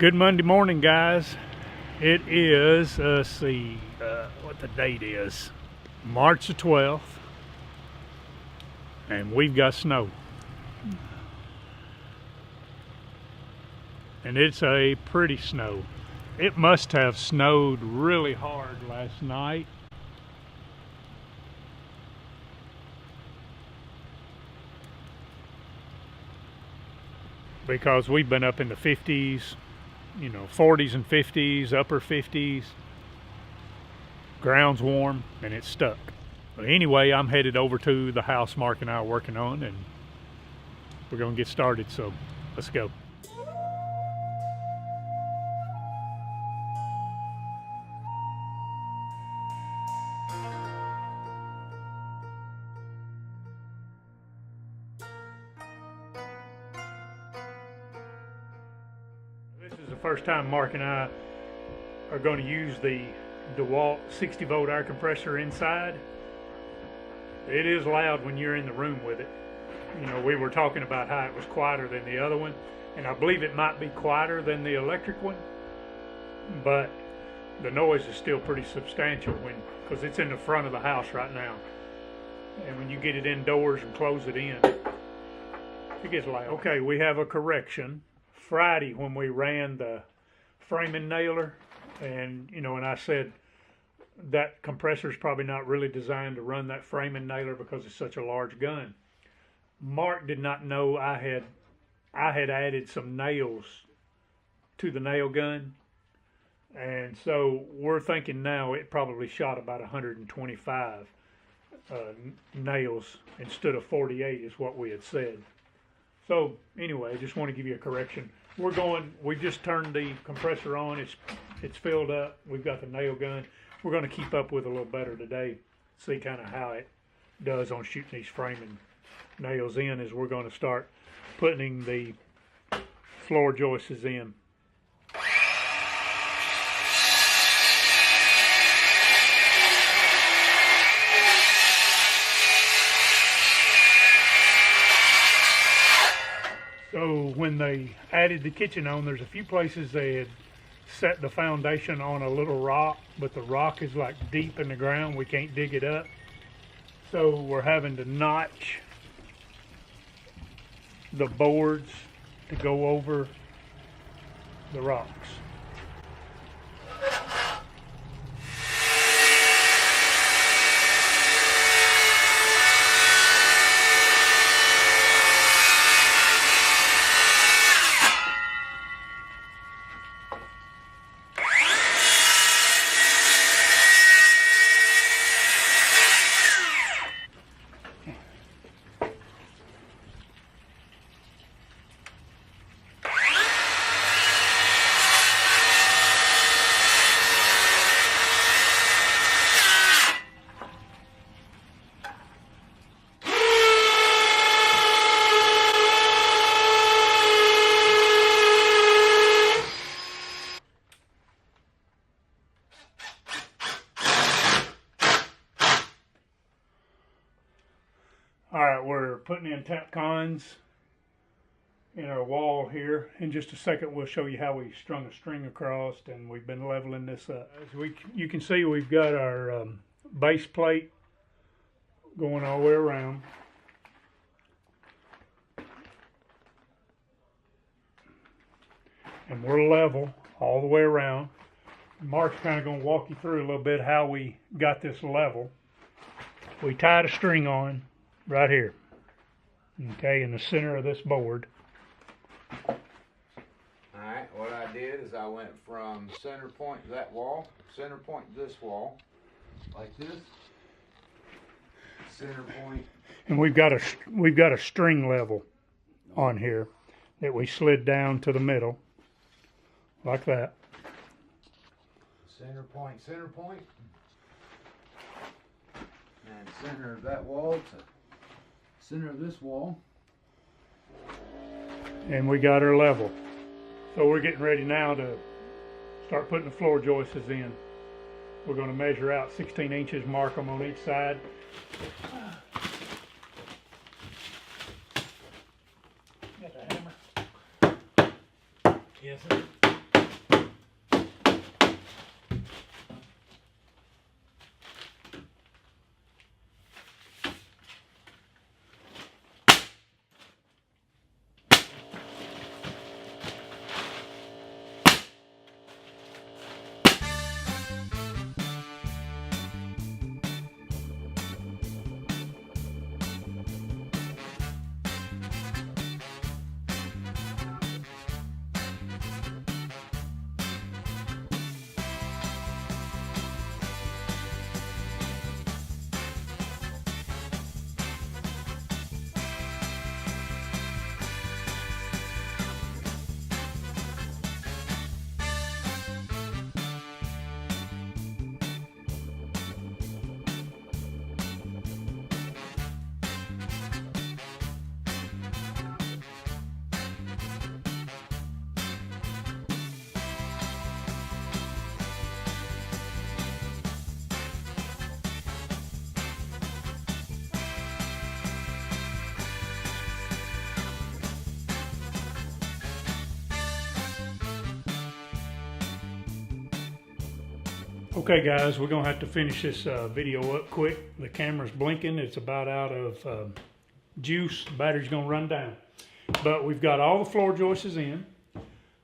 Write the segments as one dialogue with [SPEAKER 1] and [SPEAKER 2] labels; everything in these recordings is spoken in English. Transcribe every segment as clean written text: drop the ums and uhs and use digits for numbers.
[SPEAKER 1] Good Monday morning, guys. It is, let's see what the date is, March the 12th, and we've got snow. And it's a pretty snow. It must have snowed really hard last night. Because we've been up in the 50s, 40s and 50s, upper 50s. Ground's warm and it's stuck. But anyway, I'm headed over to the house Mark and I are working on, and we're gonna get started, so let's go. This is the first time Mark and I are going to use the DeWalt 60-volt air compressor inside. It is loud when you're in the room with it. We were talking about how it was quieter than the other one, and I believe it might be quieter than the electric one, but the noise is still pretty substantial because it's in the front of the house right now. And when you get it indoors and close it in, it gets loud. Okay, we have a correction. Friday, when we ran the framing nailer, and I said that compressor is probably not really designed to run that framing nailer because it's such a large gun. Mark did not know I had added some nails to the nail gun, and so we're thinking now it probably shot about 125 nails instead of 48 is what we had said. So anyway, I just want to give you a correction. We just turned the compressor on. It's filled up. We've got the nail gun. We're going to keep up with it a little better today. See kind of how it does on shooting these framing nails in as we're going to start putting the floor joists in. So when they added the kitchen on, there's a few places they had set the foundation on a little rock, but the rock is like deep in the ground. We can't dig it up. So we're having to notch the boards to go over the rocks. Alright, we're putting in tap cons in our wall here. In just a second we'll show you how we strung a string across, and we've been leveling this up. As you can see, we've got our base plate going all the way around. And we're level all the way around. Mark's kind of going to walk you through a little bit how we got this level. We tied a string on right here, okay, in the center of this board.
[SPEAKER 2] Alright, what I did is I went from center point to that wall, center point to this wall, like this, center point.
[SPEAKER 1] And we've got a string level on here that we slid down to the middle, like that.
[SPEAKER 2] Center point, and center of that wall to center of this wall.
[SPEAKER 1] And we got our level. So we're getting ready now to start putting the floor joists in. We're going to measure out 16 inches, mark them on each side. Got the hammer? Yes, sir. Okay guys, we're gonna have to finish this video up quick. The camera's blinking, it's about out of juice, the battery's gonna run down. But we've got all the floor joists in.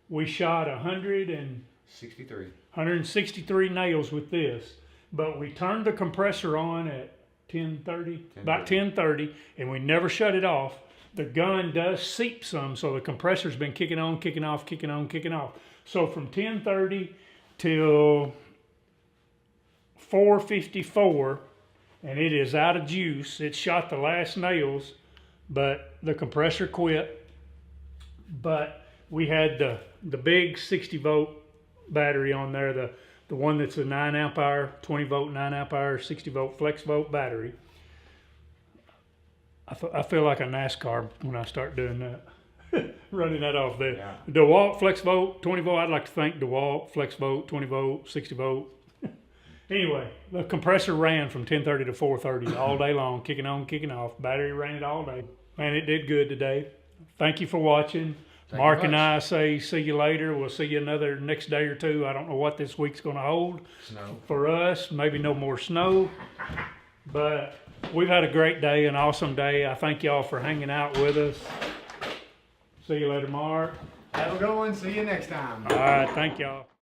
[SPEAKER 1] We shot 163 nails with this, but we turned the compressor on at 10:30, about 10:30, and we never shut it off. The gun does seep some, so the compressor's been kicking on, kicking off, kicking on, kicking off. So from 10:30 till 4:54, and it is out of juice. It shot the last nails, but the compressor quit. But we had the big 60 volt battery on there, the one that's a 9 amp hour, 20 volt, 9 amp hour, 60 volt flex volt battery. I feel like a NASCAR when I start doing that. Running that off there. Yeah. DeWalt flex volt, 20 volt. I'd like to thank DeWalt flex volt, 20 volt, 60 volt. Anyway, the compressor ran from 10:30 to 4:30 all day long, kicking on, kicking off. Battery ran it all day. Man, it did good today. Thank you for watching. Mark and I say see you later. We'll see you another next day or two. I don't know what this week's going to hold. Snow. For us. Maybe no more snow. But we've had a great day, an awesome day. I thank y'all for hanging out with us. See you later, Mark.
[SPEAKER 3] Have a good one. See you next time.
[SPEAKER 1] All right, thank y'all.